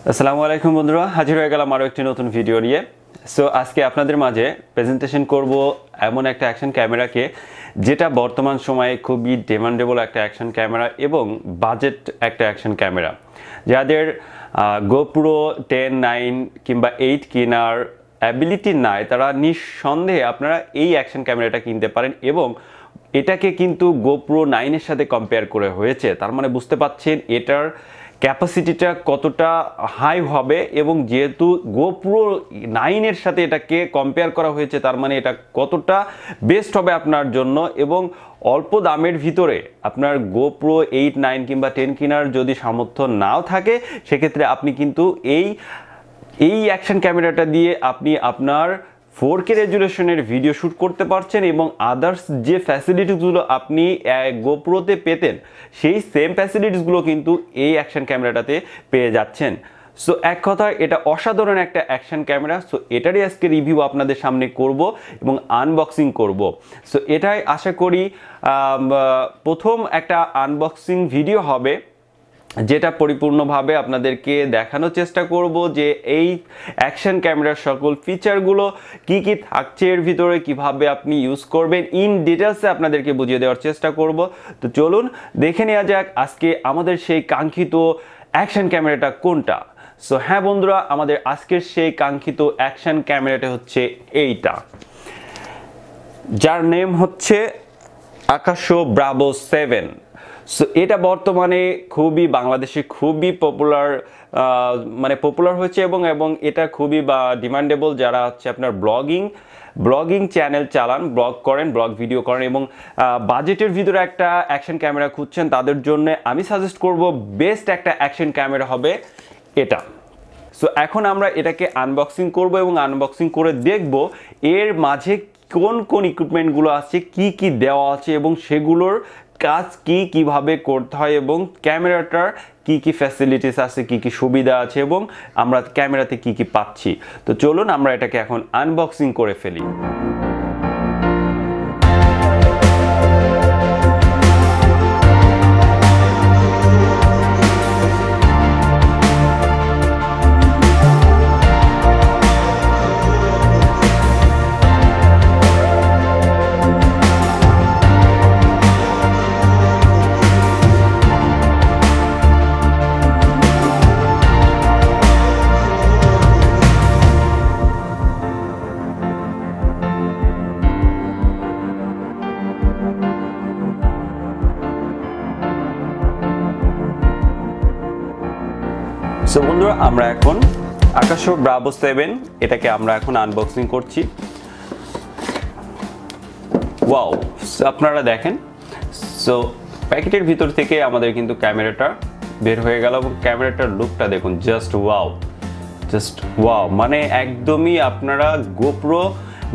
আসসালামু আলাইকুম বন্ধুরা, হাজির হয়ে গেলাম আরও একটি নতুন ভিডিও নিয়ে। সো আজকে আপনাদের মাঝে প্রেজেন্টেশন করব এমন একটা অ্যাকশন ক্যামেরাকে যেটা বর্তমান সময়ে খুবই ডিমান্ডেবল একটা অ্যাকশন ক্যামেরা এবং বাজেট একটা অ্যাকশন ক্যামেরা। যাদের GoPro 10, 9 কিংবা 8 কেনার অ্যাবিলিটি নাই, তারা নিঃসন্দেহে আপনারা এই অ্যাকশন ক্যামেরাটা কিনতে পারেন এবং এটাকে কিন্তু GoPro 9 এর সাথে কম্পেয়ার করে হয়েছে। তার মানে বুঝতে পাচ্ছেন এটার ক্যাপাসিটিটা কতটা হাই হবে এবং যেহেতু GoPro 9 এর সাথে এটাকে কম্পেয়ার করা হয়েছে, তার মানে এটা কতটা বেস্ট হবে আপনার জন্য। এবং অল্প দামের ভিতরে আপনার GoPro 8, 9 কিংবা 10 কেনার যদি সামর্থ্য নাও থাকে, সেক্ষেত্রে আপনি কিন্তু এই অ্যাকশন ক্যামেরাটা দিয়ে আপনি আপনার 4K রেজুলেশনের ভিডিও শ্যুট করতে পারছেন এবং আদার্স যে ফ্যাসিলিটিসগুলো আপনি GoProতে পেতেন, সেই সেম ফ্যাসিলিটিসগুলো কিন্তু এই অ্যাকশন ক্যামেরাটাতে পেয়ে যাচ্ছেন। সো এক কথায় এটা অসাধারণ একটা অ্যাকশন ক্যামেরা। সো এটারই আজকে রিভিউ আপনাদের সামনে করব এবং আনবক্সিং করব। সো এটাই আশা করি প্রথম একটা আনবক্সিং ভিডিও হবে, যেটা পরিপূর্ণভাবে আপনাদেরকে দেখানোর চেষ্টা করব যে এই অ্যাকশন ক্যামেরার সকল ফিচারগুলো কি কি থাকছে এর ভিতরে, কিভাবে আপনি ইউজ করবেন ইন ডিটেলসে আপনাদেরকে বুঝিয়ে দেওয়ার চেষ্টা করব। তো চলুন দেখে নেওয়া যাক আজকে আমাদের সেই কাঙ্ক্ষিত অ্যাকশন ক্যামেরাটা কোনটা। সো হ্যাঁ বন্ধুরা, আমাদের আজকের সেই কাঙ্ক্ষিত অ্যাকশন ক্যামেরাটা হচ্ছে এইটা, যার নেম হচ্ছে Akaso Brave 7। সো এটা বর্তমানে বাংলাদেশে খুবই পপুলার হয়েছে এবং এটা খুবই ডিমান্ডেবল। যারা হচ্ছে আপনার ব্লগিং চ্যানেল চালান, ব্লগ ভিডিও করেন এবং বাজেটের ভিতরে একটা অ্যাকশন ক্যামেরা খুঁজছেন, তাদের জন্য আমি সাজেস্ট করব বেস্ট একটা অ্যাকশন ক্যামেরা হবে এটা। সো এখন আমরা এটাকে আনবক্সিং করব এবং আনবক্সিং করে দেখব এর মাঝে কোন কোন ইকুইপমেন্টগুলো আছে, কি কি দেওয়া আছে এবং সেগুলোর কাজ কিভাবে করতে হয় এবং ক্যামেরাটার কি কি ফ্যাসিলিটিস আছে, কি কি সুবিধা আছে এবং আমরা ক্যামেরাতে কি কি পাচ্ছি। তো চলুন আমরা এটাকে এখন আনবক্সিং করে ফেলি। সো বন্ধুরা, আমরা এখন Akaso Brave 7 এটাকে আমরা এখন আনবক্সিং করছি। ওয়াও, আপনারা দেখেন। সো প্যাকেটের ভিতর থেকে আমাদের কিন্তু ক্যামেরাটা বের হয়ে গেল এবং ক্যামেরাটার লুকটা দেখুন, জাস্ট ওয়াও, মানে একদমই আপনারা GoPro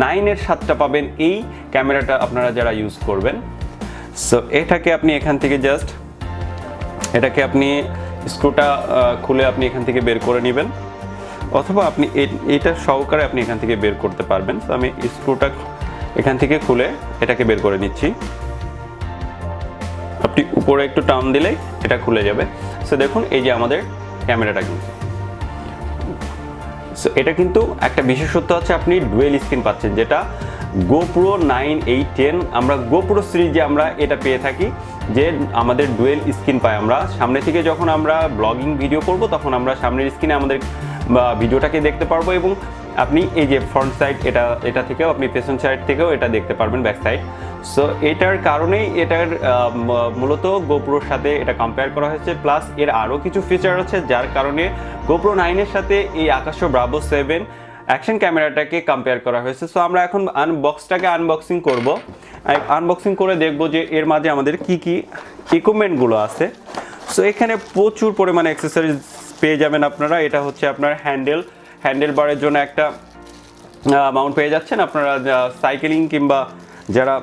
9 এর স্বাদটা পাবেন এই ক্যামেরাটা আপনারা যারা ইউজ করবেন। সো এটাকে আপনি এখান থেকে এটাকে আপনি স্ক্রুটা খুলে আপনি এখান থেকে বের করে নেবেন, অথবা আপনি এটা সহকারে আপনি এখান থেকে বের করতে পারবেন। তো আমি স্ক্রুটা এখান থেকে খুলে এটাকে বের করে নিচ্ছি। আপনি উপরে একটু টান দিলেই এটা খুলে যাবে। সো দেখুন, এই যে আমাদের ক্যামেরাটা কিন্তু। সো এটা কিন্তু একটা বিশেষত্ব আছে, আপনি ডুয়েল স্ক্রিন পাচ্ছেন, যেটা GoPro 9, 8, 10 আমরা GoPro সিরিজে আমরা এটা পেয়ে থাকি, যে আমাদের ডুয়েল স্ক্রিন পাই। আমরা সামনে থেকে যখন আমরা ব্লগিং ভিডিও করব, তখন আমরা সামনের স্ক্রিনে আমাদের ভিডিওটাকে দেখতে পারবো এবং আপনি এই যে ফ্রন্ট সাইড এটা থেকেও আপনি পেছন সাইড থেকেও এটা দেখতে পারবেন, ব্যাক সাইড। সো এটার কারণেই এটার মূলত GoProর সাথে এটা কম্পেয়ার করা হয়েছে। প্লাস এর আরও কিছু ফিচার আছে, যার কারণে GoPro 9 এর সাথে এই Akaso Brave 7 অ্যাকশন ক্যামেরাটাকে কম্পেয়ার করা হয়েছে। সো আমরা এখন আনবক্সিং করব। আনবক্সিং করে দেখব যে এর মাঝে আমাদের কি কি ইকুইপমেন্টগুলো আছে। সো এখানে প্রচুর পরিমাণে অ্যাক্সেসরিজ পেয়ে যাবেন আপনারা। এটা হচ্ছে আপনার হ্যান্ডেল বারের জন্য একটা মাউন্ট পেয়ে যাচ্ছেন। আপনারা সাইকেলিং কিংবা যারা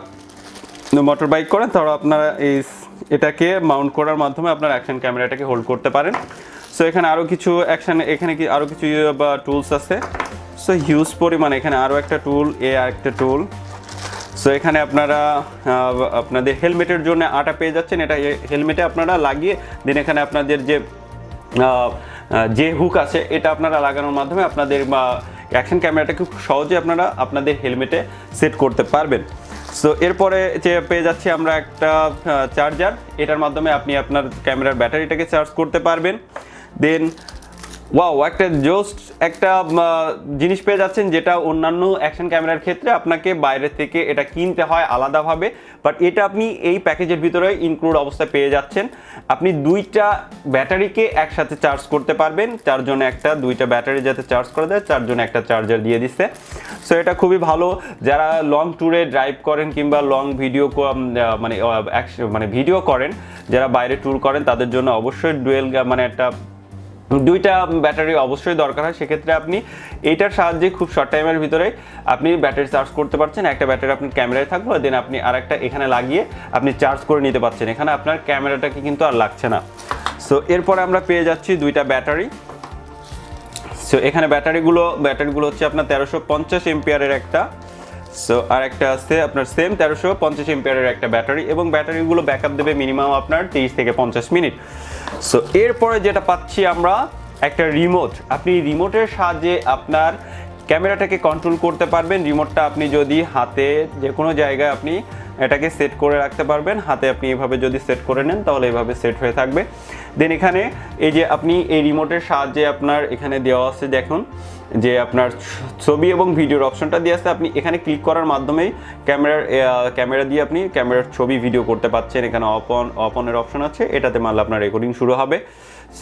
মোটর বাইক করেন, তারা আপনারা এটাকে মাউন্ট করার মাধ্যমে আপনার অ্যাকশন ক্যামেরাটাকে হোল্ড করতে পারেন। সো এখানে আরও কিছু টুলস আছে। সো হিউজ পরিমাণে এখানে আরও একটা টুল, আরেকটা টুল। সো এখানে আপনারা আপনাদের হেলমেটের জন্য আটা পেয়ে যাচ্ছেন। এটা হেলমেটে আপনারা লাগিয়ে দেন এখানে আপনাদের যে যে হুক আছে এটা আপনারা লাগানোর মাধ্যমে আপনাদের অ্যাকশন ক্যামেরাটাকে খুব সহজে আপনারা আপনাদের হেলমেটে সেট করতে পারবেন। সো এরপরে যে পেয়ে যাচ্ছি আমরা একটা চার্জার, এটার মাধ্যমে আপনি আপনার ক্যামেরার ব্যাটারিটাকে চার্জ করতে পারবেন। দেন ওয়াও, একটা জাস্ট একটা জিনিস পেয়ে যাচ্ছেন যেটা অন্যান্য অ্যাকশন ক্যামেরার ক্ষেত্রে আপনাকে বাইরে থেকে এটা কিনতে হয় আলাদাভাবে, বাট এটা আপনি এই প্যাকেজের ভিতরে ইনক্লুড অবস্থায় পেয়ে যাচ্ছেন। আপনি দুইটা ব্যাটারিকে একসাথে চার্জ করতে পারবেন, চারজনে একটা দুইটা ব্যাটারি যাতে চার্জ করা যায়, চারজনে একটা চার্জার দিয়ে দিচ্ছে। সো এটা খুবই ভালো, যারা লং ট্যুরে ড্রাইভ করেন কিংবা লং ভিডিও মানে ভিডিও করেন, যারা বাইরে ট্যুর করেন তাদের জন্য অবশ্যই ডুয়েল মানে একটা দুইটা ব্যাটারি অবশ্যই দরকার হয়। সেক্ষেত্রে আপনি এইটার সাহায্যে খুব শর্ট টাইমের ভিতরে আপনি ব্যাটারি চার্জ করতে পারছেন। একটা ব্যাটারি আপনার ক্যামেরায় থাকবে, দেন আপনি আরেকটা এখানে লাগিয়ে আপনি চার্জ করে নিতে পারছেন, এখানে আপনার ক্যামেরাটাকে কিন্তু আর লাগছে না। সো এরপরে আমরা পেয়ে যাচ্ছি দুইটা ব্যাটারি। সো এখানে ব্যাটারিগুলো হচ্ছে আপনার 1350 এম্পিয়ারের একটা, সো আর একটা আছে আপনার সেম 1350 এম্পিয়ারের একটা ব্যাটারি, এবং ব্যাটারিগুলো ব্যাকআপ দেবে মিনিমাম আপনার 30 থেকে 50 মিনিট। সো এরপরে যেটা পাচ্ছি আমরা একটা রিমোট। আপনি রিমোটের সাহায্যে আপনার ক্যামেরাটাকে কন্ট্রোল করতে পারবেন। রিমোটটা আপনি যদি হাতে যে কোনো জায়গায় আপনি এটাকে সেট করে রাখতে পারবেন, হাতে আপনি এভাবে যদি সেট করে নেন তাহলে এভাবে সেট হয়ে থাকবে। দেন এখানে এই যে আপনি এই রিমোটের সাহায্যে আপনার এখানে দেওয়া আছে, দেখুন যে আপনার ছবি এবং ভিডিওর অপশনটা দিয়ে আছে, আপনি এখানে ক্লিক করার মাধ্যমেই ক্যামেরা দিয়ে আপনি ক্যামেরার ছবি ভিডিও করতে পারছেন। এখানে অপনের অপশন আছে, এটাতে মারলে আপনার রেকর্ডিং শুরু হবে।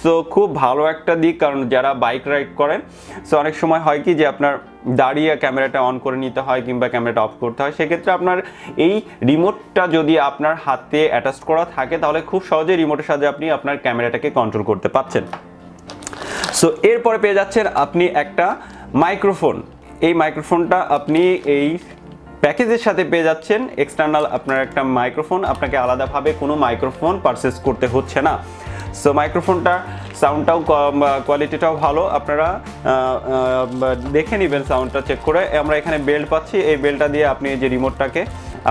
সো খুব ভালো একটা দিক, কারণ যারা বাইক রাইড করেন, সো অনেক সময় হয় কি যে আপনার দাঁড়িয়ে ক্যামেরাটা অন করে নিতে হয় কিংবা ক্যামেরাটা অফ করতে হয়, সেক্ষেত্রে আপনার এই রিমোটটা যদি আপনার হাতে অ্যাটাচ করা থাকে তাহলে খুব সহজে রিমোটের সাহায্যে আপনি আপনার ক্যামেরাটাকে কন্ট্রোল করতে পারছেন। সো এরপরে পেয়ে যাচ্ছেন আপনি একটা মাইক্রোফোন। এই মাইক্রোফোনটা আপনি এই প্যাকেজের সাথে পেয়ে যাচ্ছেন এক্সটার্নাল আপনার একটা মাইক্রোফোন, আপনাকে আলাদাভাবে কোনো মাইক্রোফোন পারচেস করতে হচ্ছে না। সো মাইক্রোফোনটা সাউন্ডটাও কোয়ালিটিটাও ভালো, আপনারা দেখে নেবেন সাউন্ডটা চেক করে। আমরা এখানে বেল্ট পাচ্ছি, এই বেল্টটা দিয়ে আপনি যে রিমোটটাকে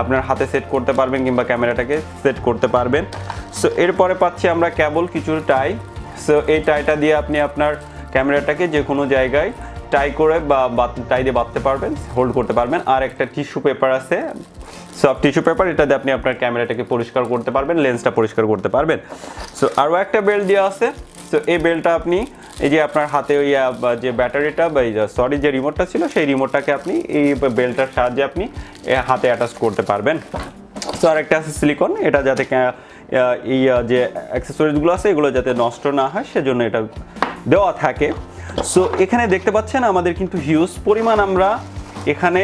আপনার হাতে সেট করতে পারবেন কিংবা ক্যামেরাটাকে সেট করতে পারবেন। সো এরপরে পাচ্ছি আমরা কেবল কিছু টাই। সো এই টাইটা দিয়ে আপনি আপনার ক্যামেরাটাকে যে কোনো জায়গায় টাই করে বা টাই দিয়ে বাঁধতে পারবেন, হোল্ড করতে পারবেন। আর একটা টিস্যু পেপার আছে, সফট টিস্যু পেপার, এটা দিয়ে আপনি আপনার ক্যামেরাটাকে পরিষ্কার করতে পারবেন, লেন্সটা পরিষ্কার করতে পারবেন। সো আরও একটা বেল্ট দেওয়া আছে। সো এই বেল্টটা আপনি এই যে আপনার হাতে ওই যে ব্যাটারিটা বা সরি যে রিমোটটা ছিল সেই রিমোটটাকে আপনি এই বেল্টটার সাহায্যে আপনি হাতে অ্যাটাচ করতে পারবেন। সো আর একটা আছে সিলিকন, এটা যাতে এই যে অ্যাক্সেসরিজগুলো আছে এগুলো যাতে নষ্ট না হয় সেজন্য এটা দেওয়া থাকে। সো এখানে দেখতে পাচ্ছেন আমাদের কিন্তু হিউজ পরিমাণ আমরা এখানে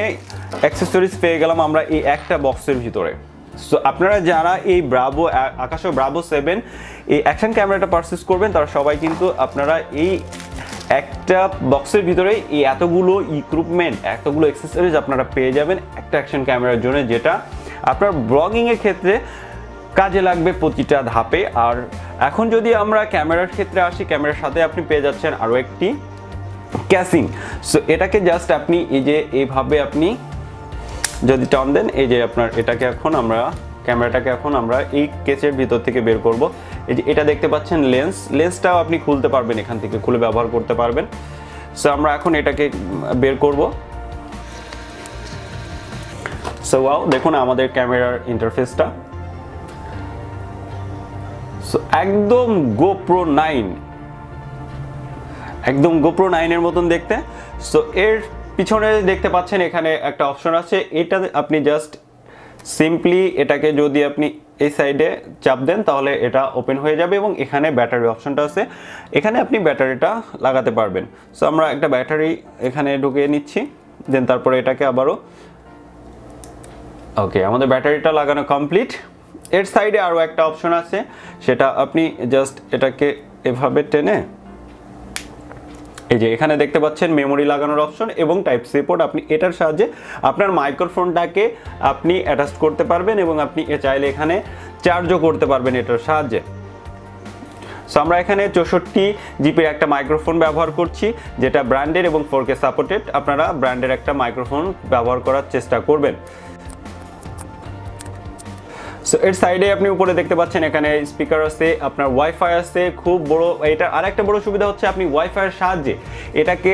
অ্যাক্সেসরিজ পেয়ে গেলাম আমরা এই একটা বক্সের ভিতরে। সো আপনারা যারা এই আকাশো ব্রাভো 7 এই অ্যাকশন ক্যামেরাটা পারচেস করবেন তারা সবাই কিন্তু আপনারা এই একটা বক্সের ভিতরে এই এতগুলো ইকুইপমেন্ট, এতগুলো অ্যাক্সেসরিজ আপনারা পেয়ে যাবেন একটা অ্যাকশন ক্যামেরার জন্য, যেটা আপনার ব্লগিংয়ের ক্ষেত্রে কাজে লাগবে প্রতিটা ধাপে। আর এখন যদি আমরা ক্যামেরার ক্ষেত্রে আসি, ক্যামেরার সাথে আপনি পেয়ে যাচ্ছেন আরও একটি ক্যাসিং। সো এটাকে জাস্ট আপনি এই যে এইভাবে আপনি যদি টান দেন, এই যে আপনার এটাকে এখন আমরা ক্যামেরাটাকে এখন আমরা এই কেসের ভিতর থেকে বের করব। এই যে এটা দেখতে পাচ্ছেন লেন্সটাও আপনি খুলতে পারবেন, এখান থেকে খুলে ব্যবহার করতে পারবেন। সো আমরা এখন এটাকে বের করব। সো ওয়াও, দেখুন আমাদের ক্যামেরার ইন্টারফেসটা সো একদম GoPro 9, একদম GoPro 9 এর মতন দেখতে। সো এর পিছনে দেখতে পাচ্ছেন এখানে একটা অপশন আছে, এটা আপনি জাস্ট সিম্পলি এটাকে যদি আপনি এই সাইডে চাপ দেন তাহলে এটা ওপেন হয়ে যাবে এবং এখানে ব্যাটারি অপশনটা আছে, এখানে আপনি ব্যাটারিটা লাগাতে পারবেন। সো আমরা একটা ব্যাটারি এখানে ঢুকিয়ে নিচ্ছি, দেন তারপরে এটাকে আবারও ওকে, আমাদের ব্যাটারিটা লাগানো কমপ্লিট। এর সাইডে আরও একটা অপশন আছে, সেটা আপনি জাস্ট এটাকে এভাবে টেনে এই যে এখানে দেখতে পাচ্ছেন মেমোরি লাগানোর অপশন এবং টাইপ সি পোর্ট, আপনি এটার সাহায্যে আপনার মাইক্রোফোনটাকে আপনি অ্যাটাচ করতে পারবেন এবং আপনি চাইলে এখানে চার্জও করতে পারবেন এটার সাহায্যে। সো আমরা এখানে 64 জিবির একটা মাইক্রোফোন ব্যবহার করছি, যেটা ব্র্যান্ডের এবং 4K সাপোর্টেড। আপনারা ব্র্যান্ডের একটা মাইক্রোফোন ব্যবহার করার চেষ্টা করবেন। সো এর সাইডে আপনি উপরে দেখতে পাচ্ছেন এখানে স্পিকার আছে, আপনার ওয়াইফাই আছে খুব বড়। এটা আরেকটা বড় সুবিধা হচ্ছে আপনি ওয়াইফাইয়ের সাহায্যে এটাকে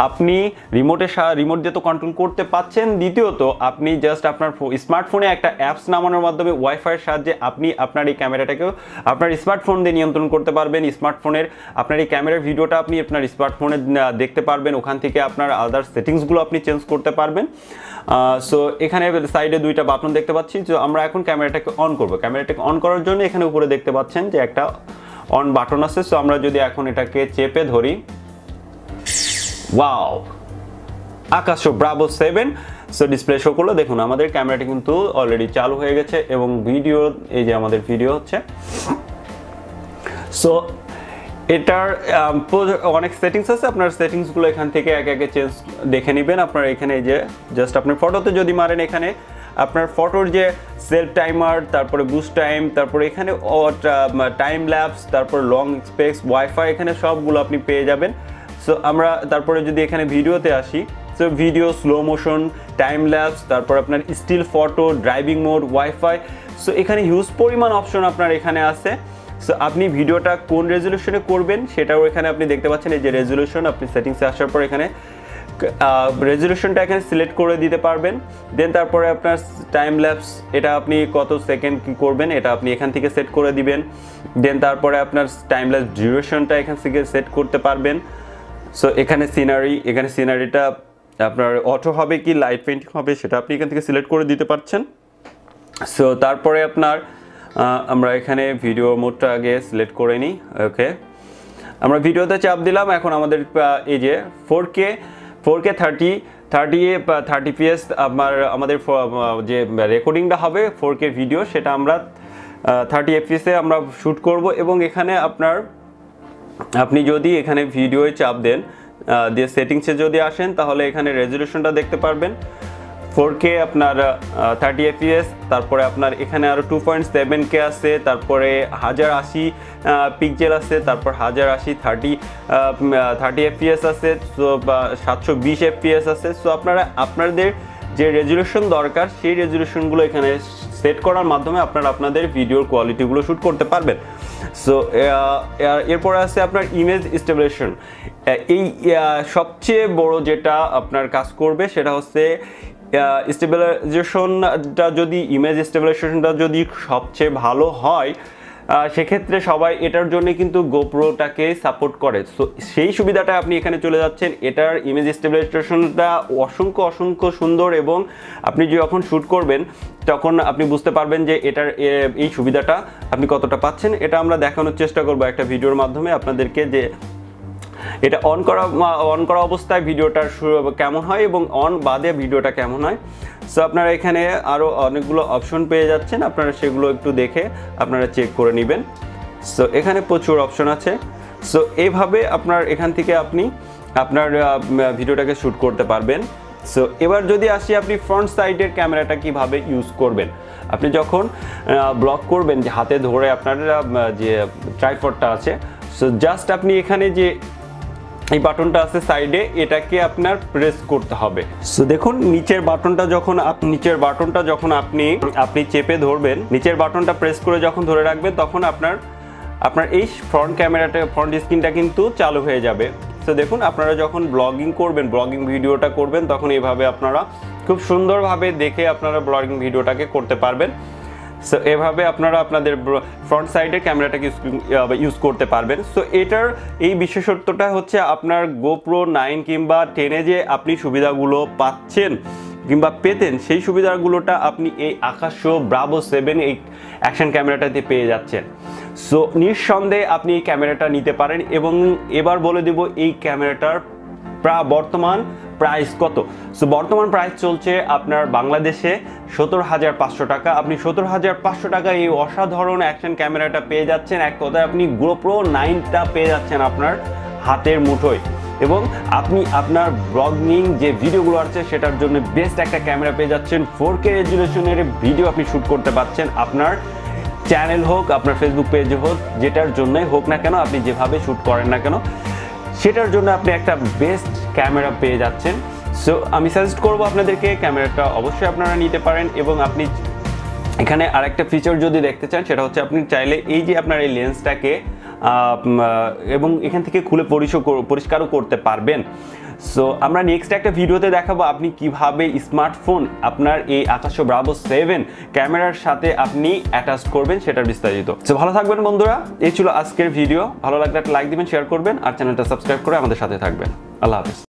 আপনি রিমোট দিয়ে তো কন্ট্রোল করতে পাচ্ছেন। দ্বিতীয়ত আপনি জাস্ট আপনার স্মার্টফোনে একটা অ্যাপস নামানোর মাধ্যমে ওয়াইফাইয়ের সাহায্যে আপনি আপনার এই ক্যামেরাটাকেও আপনার স্মার্টফোন দিয়ে নিয়ন্ত্রণ করতে পারবেন। স্মার্টফোনের আপনার এই ক্যামেরার ভিডিওটা আপনি আপনার স্মার্টফোনে দেখতে পারবেন, ওখান থেকে আপনার আদার সেটিংসগুলো আপনি চেঞ্জ করতে পারবেন। সো এখানে সাইডে দুইটা বাটন দেখতে পাচ্ছি। তো আমরা এখন ক্যামেরাটাকে অন করব। ক্যামেরাটাকে অন করার জন্য এখানে উপরে দেখতে পাচ্ছেন যে একটা অন বাটন আছে। সো আমরা যদি এখন এটাকে চেপে ধরি, wow, আকাশো Bravo 7 so display show করলো। দেখুন আমাদের ক্যামেরাটি কিন্তু অলরেডি চালু হয়ে গেছে এবং ভিডিও, এই যে আমাদের ভিডিও হচ্ছে। সো এটার অনেক সেটিংস আছে, আপনার সেটিংসগুলো এখান থেকে একে একে চেঞ্জ দেখে নেবেন। আপনার এখানে এই যে জাস্ট আপনি ফটোতে যদি মারেন, এখানে আপনার ফটোর যে সেলফ টাইমার, তারপরে বুস্ট টাইম, তারপরে এখানে টাইম ল্যাপস, তারপর লং স্পেক্স, ওয়াইফাই, এখানে সবগুলো আপনি পেয়ে যাবেন। সো আমরা তারপরে যদি এখানে ভিডিওতে আসি, so video, slow motion, time lapse, তারপর আপনার still photo, driving mode, WiFi. So এখানে হিউজ পরিমাণ অপশন আপনার এখানে আছে। সো আপনি ভিডিওটা কোন রেজলিউশনে করবেন সেটাও এখানে আপনি দেখতে পাচ্ছেন। এই যে রেজলিউশন, আপনি সেটিংসে আসার পর এখানে রেজলিউশনটা এখানে সিলেক্ট করে দিতে পারবেন। দেন তারপরে আপনার টাইম ল্যাপস, এটা আপনি কত সেকেন্ড কি করবেন এটা আপনি এখান থেকে সেট করে দিবেন। দেন তারপরে আপনার টাইম ল্যাপস ডিউরেশনটা এখান থেকে সেট করতে পারবেন। সো এখানে সিনারিটা আপনার অটো হবে কি লাইট পেইন্টিং হবে সেটা আপনি এখান থেকে সিলেক্ট করে দিতে পারছেন। সো তারপরে আপনার আমরা এখানে ভিডিও মোডটা আগে সিলেক্ট করে নিই। ওকে, আমরা ভিডিওতে চাপ দিলাম। এখন আমাদের এই যে 4K 30 fps আমাদের যে রেকর্ডিংটা হবে 4K ভিডিও, সেটা আমরা 30 fps এ আমরা শ্যুট করব। এবং এখানে আপনি যদি এখানে ভিডিওয়ে চাপ দেন, দিয়ে সেটিংসে যদি আসেন, তাহলে এখানে রেজলিউশনটা দেখতে পারবেন 4K আপনার 30 fps। তারপরে আপনার এখানে আরও 2.7K আছে, তারপরে 1080 পিক্সেল আছে, তারপর 1080 30 fps আছে, সো 720 fps আছে। সো আপনাদের যে রেজলিউশন দরকার সেই রেজলিউশনগুলো এখানে সেট করার মাধ্যমে আপনাদের ভিডিওর কোয়ালিটিগুলো শ্যুট করতে পারবেন। সো এরপরে আছে আপনার ইমেজ স্টেবিলাইজেশন। এই সবচেয়ে বড় যেটা আপনার কাজ করবে সেটা হচ্ছে স্টেবিলাইজেশনটা। যদি ইমেজ স্টেবিলাইজেশনটা যদি সবচেয়ে ভালো হয়, সেক্ষেত্রে সবাই এটার জন্য কিন্তু গোপ্রোটাকে সাপোর্ট করে। সো সেই সুবিধাটা আপনি এখানে চলে যাচ্ছেন। এটার ইমেজ স্টেবিলাইজেশনটা অসংখ্য সুন্দর, এবং আপনি যখন শ্যুট করবেন তখন আপনি বুঝতে পারবেন যে এটার এই সুবিধাটা আপনি কতটা পাচ্ছেন। এটা আমরা দেখানোর চেষ্টা করব একটা ভিডিওর মাধ্যমে আপনাদেরকে, যে এটা অন করা অবস্থায় ভিডিওটা কেমন হয় এবং অন বাদে ভিডিওটা কেমন হয়। সো আপনারা এখানে আরও অনেকগুলো অপশন পেয়ে যাচ্ছেন, আপনারা সেগুলো একটু দেখে আপনারা চেক করে নেবেন। সো এখানে প্রচুর অপশন আছে। সো এইভাবে আপনার এখান থেকে আপনি আপনার ভিডিওটাকে শ্যুট করতে পারবেন। সো এবার যদি আসি আপনি ফ্রন্ট সাইডের ক্যামেরাটা কিভাবে ইউজ করবেন। আপনি যখন ব্লগ করবেন, যে হাতে ধরে আপনার যে ট্রাইপডটা আছে, সো জাস্ট আপনি এখানে যে এই বাটনটা আছে সাইডে, এটাকে আপনার প্রেস করতে হবে। সো দেখুন নিচের বাটনটা যখন আপনি চেপে ধরবেন, নিচের বাটনটা প্রেস করে যখন ধরে রাখবেন, তখন আপনার এই ফ্রন্ট স্ক্রিনটা কিন্তু চালু হয়ে যাবে। সো দেখুন আপনারা যখন ব্লগিং ভিডিওটা করবেন, তখন এইভাবে আপনারা খুব সুন্দরভাবে দেখে আপনারা ব্লগিং ভিডিওটাকে করতে পারবেন। সো এভাবে আপনারা আপনাদের ফ্রন্ট সাইডের ক্যামেরাটাকে ইউজ করতে পারবেন। সো এটার এই বিশেষত্বটা হচ্ছে আপনার GoPro 9 কিংবা 10-এ যে আপনি সুবিধাগুলো পাচ্ছেন কিংবা পেতেন, সেই সুবিধাগুলোটা আপনি এই আকাশো ব্রাভো 7 এই অ্যাকশন ক্যামেরাটাতে পেয়ে যাচ্ছেন। সো নিঃসন্দেহে আপনি এই ক্যামেরাটা নিতে পারেন। এবং এবার বলে দেব এই ক্যামেরাটার বর্তমান প্রাইস কত। সো বর্তমান প্রাইস চলছে আপনার বাংলাদেশে 17,500 টাকা। আপনি 17,500 টাকা এই অসাধারণ অ্যাকশন ক্যামেরাটা পেয়ে যাচ্ছেন। এক কথায় আপনি GoPro 9টা পেয়ে যাচ্ছেন আপনার হাতের মুঠোয়, এবং আপনি আপনার ব্লগিং যে ভিডিওগুলো আছে সেটার জন্য বেস্ট একটা ক্যামেরা পেয়ে যাচ্ছেন। 4K রেজলিউশনের ভিডিও আপনি শ্যুট করতে পারছেন, আপনার চ্যানেল হোক, আপনার ফেসবুক পেজে হোক, যেটার জন্যই হোক না কেন, আপনি যেভাবে শ্যুট করেন না কেন, সেটার জন্য আপনি একটা বেস্ট ক্যামেরা পেয়ে যাচ্ছেন। সো আমি সাজেস্ট করবো আপনাদেরকে ক্যামেরাটা অবশ্যই আপনারা নিতে পারেন। এবং আপনি এখানে আরেকটা ফিচার যদি দেখতে চান সেটা হচ্ছে আপনি চাইলে এই যে আপনার এই লেন্সটাকে এবং এখান থেকে খুলে পরিষ্কারও করতে পারবেন। সো আমরা নেক্সট একটা ভিডিওতে দেখাবো আপনি কিভাবে স্মার্টফোন আপনার এই আকাশো ব্রাভো 7 ক্যামেরার সাথে আপনি অ্যাটাচ করবেন সেটার বিস্তারিত। সো ভালো থাকবেন বন্ধুরা, এই ছিল আজকের ভিডিও। ভালো লাগলে একটা লাইক দিবেন, শেয়ার করবেন আর চ্যানেলটা সাবস্ক্রাইব করে আমাদের সাথে থাকবেন। আল্লাহ হাফেজ।